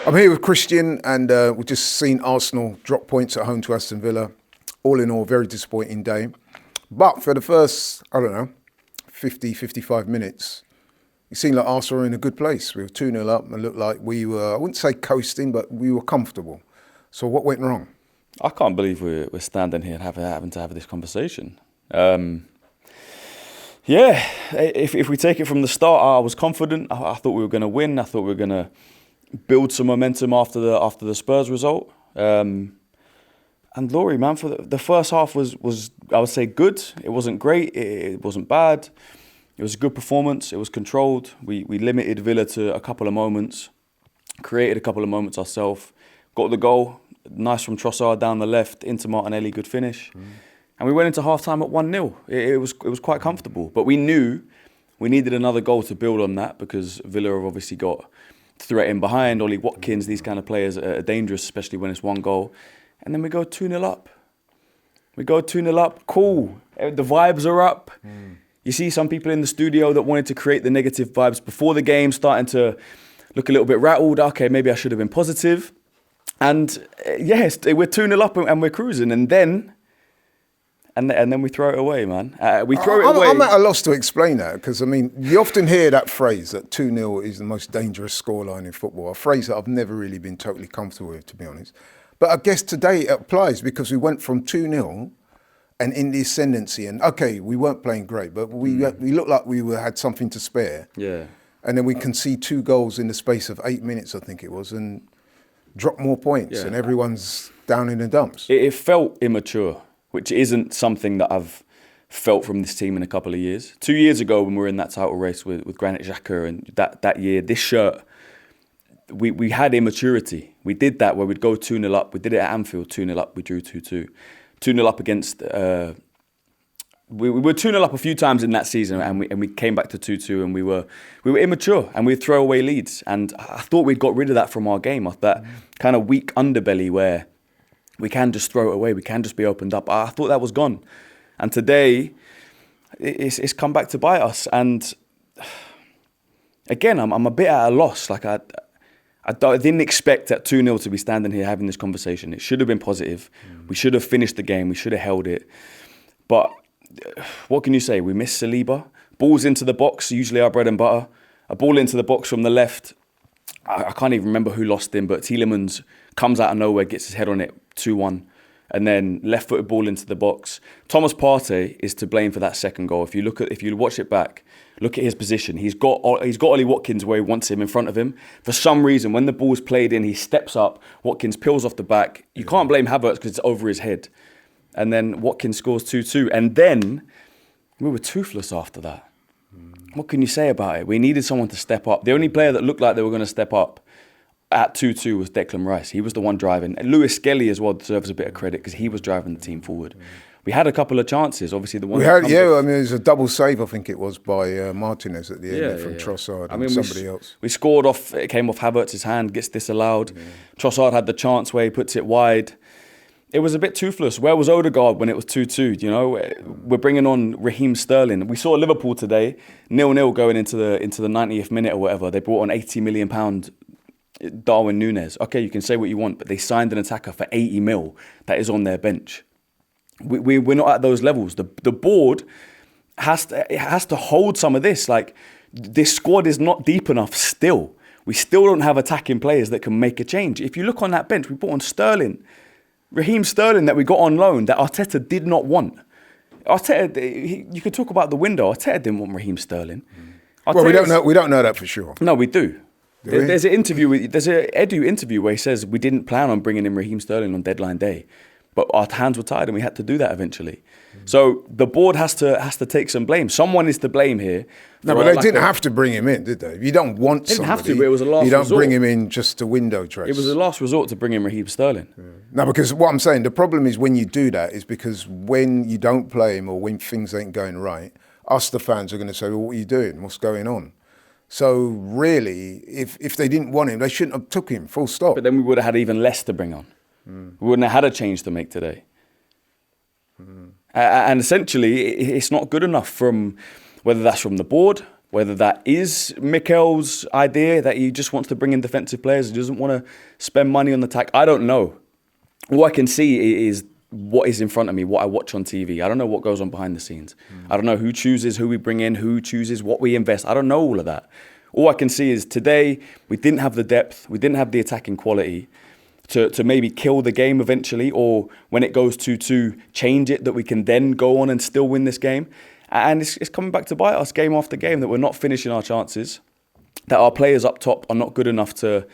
I'm here with Christian, and we've just seen Arsenal drop points at home to Aston Villa. All in all, very disappointing day. But for the first, 50, 55 minutes, it seemed like Arsenal were in a good place. We were 2-0 up and looked like we were, I wouldn't say coasting, but we were comfortable. So what went wrong? I can't believe we're standing here and having to have this conversation. If we take it from the start, I was confident. I thought we were going to win. I thought we were going to build some momentum after the Spurs result. And Laurie, man, for the first half was I would say good. It wasn't great. It wasn't bad. It was a good performance. It was controlled. We limited Villa to a couple of moments, created a couple of moments ourselves, got the goal. Nice from Trossard down the left, into Martinelli, good finish. And we went into half-time at 1-0. It was quite comfortable. But we knew we needed another goal to build on that because Villa have obviously got threat in behind. Ollie Watkins, these kind of players are dangerous, especially when it's one goal. And then we go 2-0 up. Cool. The vibes are up. You see some people in the studio that wanted to create the negative vibes before the game, starting to look a little bit rattled. Okay, maybe I should have been positive. And yes, we're 2-0 up and we're cruising. And then we throw it away, man. We throw it away. I'm at a loss to explain that because, you often hear that phrase that 2-0 is the most dangerous scoreline in football, a phrase that I've never really been totally comfortable with, to be honest. But I guess today it applies because we went from 2-0 and in the ascendancy. And, okay, we weren't playing great, but we looked like we had something to spare. Yeah. And then we concede 2 goals in the space of 8 minutes, I think it was, and drop more points, and everyone's down in the dumps. It felt immature, which isn't something that I've felt from this team in a couple of years. 2 years ago, when we were in that title race with Granit Xhaka, and that year, this shirt, we had immaturity. We did that where we'd go 2-0 up. We did it at Anfield, 2-0 up. We drew 2-2. 2-0 up against... We were 2-0 up a few times in that season, and we came back to 2-2, and we were immature, and we'd throw away leads. And I thought we'd got rid of that from our game, that kind of weak underbelly where we can just throw it away, we can just be opened up. I thought that was gone. And today, it's come back to bite us. And again, I'm a bit at a loss. Like I didn't expect at 2-0 to be standing here having this conversation. It should have been positive. We should have finished the game. We should have held it. But what can you say? We missed Saliba. Balls into the box, usually our bread and butter. A ball into the box from the left. I can't even remember who lost him, but Tielemans comes out of nowhere, gets his head on it, 2-1. And then left-footed ball into the box. Thomas Partey is to blame for that second goal. If you watch it back, look at his position. He's got Ollie Watkins where he wants him in front of him. For some reason, when the ball's played in, he steps up. Watkins peels off the back. You can't blame Havertz because it's over his head. And then Watkins scores 2-2. And then we were toothless after that. What can you say about it? We needed someone to step up. The only player that looked like they were going to step up at 2-2 was Declan Rice. He was the one driving. And Lewis Skelly as well deserves a bit of credit because he was driving the team forward. We had a couple of chances, obviously. It was a double save, I think it was, by Martinez at the end from Trossard and somebody else. We scored off, it came off Havertz's hand, gets disallowed. Trossard had the chance where he puts it wide. It was a bit toothless. Where was Odegaard when it was 2-2? You know, we're bringing on Raheem Sterling. We saw Liverpool today, 0-0 going into the 90th minute or whatever. They brought on £80 million Darwin Núñez. Okay, you can say what you want, but they signed an attacker for 80 mil that is on their bench. We're not at those levels. The board has to hold some of this. Like, this squad is not deep enough still. We still don't have attacking players that can make a change. If you look on that bench, we brought on Sterling. Raheem Sterling that we got on loan that Arteta did not want. You could talk about the window. Arteta didn't want Raheem Sterling. Well, we don't know that for sure. No, we do. There's an Edu interview where he says we didn't plan on bringing in Raheem Sterling on deadline day, but our hands were tied and we had to do that eventually. So the board has to take some blame. Someone is to blame here. No, but they didn't have to bring him in, did they? You don't want somebody. Didn't have to, but it was a last resort. You don't bring him in just to window dress. It was a last resort to bring in Raheem Sterling. Yeah. No, because what I'm saying, the problem is when you do that is because when you don't play him or when things ain't going right, us, the fans, are going to say, well, what are you doing? What's going on? So really, if they didn't want him, they shouldn't have took him, full stop. But then we would have had even less to bring on. We wouldn't have had a change to make today. And essentially, it's not good enough from, whether that's from the board, Whether that is Mikel's idea, that he just wants to bring in defensive players, he doesn't want to spend money on the attack, I don't know. All I can see is what is in front of me, what I watch on TV. I don't know what goes on behind the scenes. I don't know who chooses who we bring in, who chooses what we invest. I don't know all of that. All I can see is today we didn't have the depth, we didn't have the attacking quality to maybe kill the game eventually, or when it goes 2-2, change it, that we can then go on and still win this game. And it's coming back to bite us game after game, that we're not finishing our chances, that our players up top are not good enough to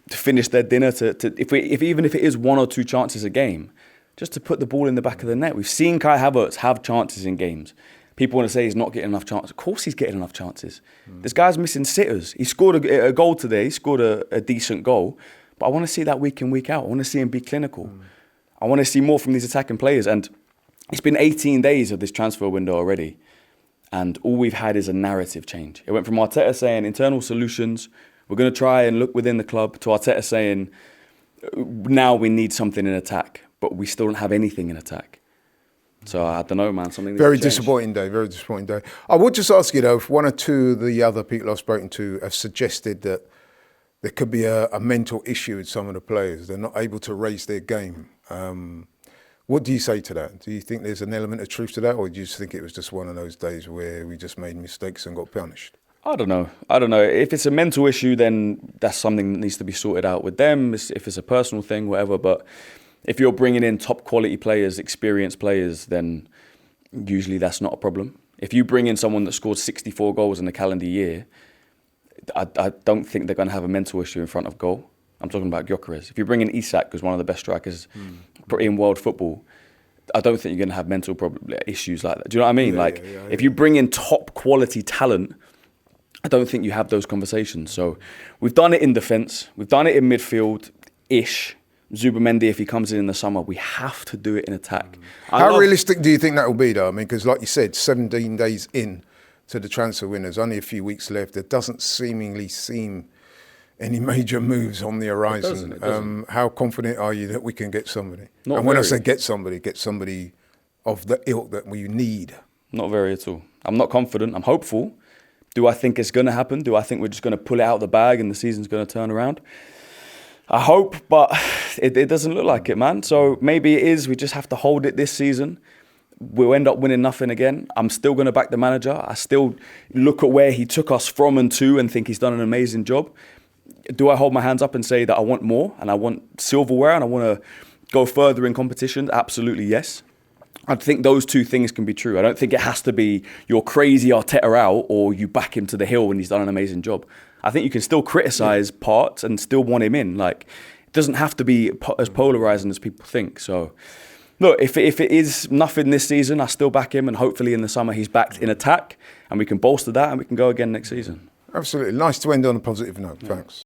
finish their dinner, even if it is 1 or 2 chances a game, just to put the ball in the back of the net. We've seen Kai Havertz have chances in games. People want to say he's not getting enough chances. Of course he's getting enough chances. This guy's missing sitters. He scored a goal today. He scored a decent goal. But I want to see that week in, week out. I want to see him be clinical. I want to see more from these attacking players. And it's been 18 days of this transfer window already. And all we've had is a narrative change. It went from Arteta saying internal solutions, we're going to try and look within the club, to Arteta saying now we need something in attack, but we still don't have anything in attack. So I don't know, man. Something very disappointing day. Very disappointing day. I would just ask you though, if 1 or 2 of the other people I've spoken to have suggested that there could be a mental issue with some of the players. They're not able to raise their game. What do you say to that? Do you think there's an element of truth to that, or do you just think it was just one of those days where we just made mistakes and got punished? I don't know. If it's a mental issue, then that's something that needs to be sorted out with them. If it's a personal thing, whatever. But if you're bringing in top quality players, experienced players, then usually that's not a problem. If you bring in someone that scored 64 goals in a calendar year, I don't think they're going to have a mental issue in front of goal. I'm talking about Gyökeres. If you bring in Isak, who's one of the best strikers in world football, I don't think you're going to have mental issues like that. Do you know what I mean? If you bring in top quality talent, I don't think you have those conversations. So we've done it in defence. We've done it in midfield-ish. Zubimendi, if he comes in the summer, we have to do it in attack. How realistic do you think that will be, though? I mean, because like you said, 17 days in to the transfer window, only a few weeks left. There doesn't seem any major moves on the horizon. It doesn't. How confident are you that we can get somebody? Not and when I very. say get somebody of the ilk that we need. Not very at all. I'm not confident. I'm hopeful. Do I think it's going to happen? Do I think we're just going to pull it out of the bag and the season's going to turn around? I hope, but it doesn't look like it, man. So maybe it is. We just have to hold it this season. We'll end up winning nothing again. I'm still going to back the manager. I still look at where he took us from and to and think he's done an amazing job. Do I hold my hands up and say that I want more and I want silverware and I want to go further in competitions? Absolutely, yes. I think those 2 things can be true. I don't think it has to be you're crazy Arteta out or you back him to the hill and he's done an amazing job. I think you can still criticise parts and still want him in. It doesn't have to be as polarising as people think. So, look, if it is nothing this season, I still back him, and hopefully in the summer he's backed in attack and we can bolster that and we can go again next season. Absolutely. Nice to end on a positive note. Thanks.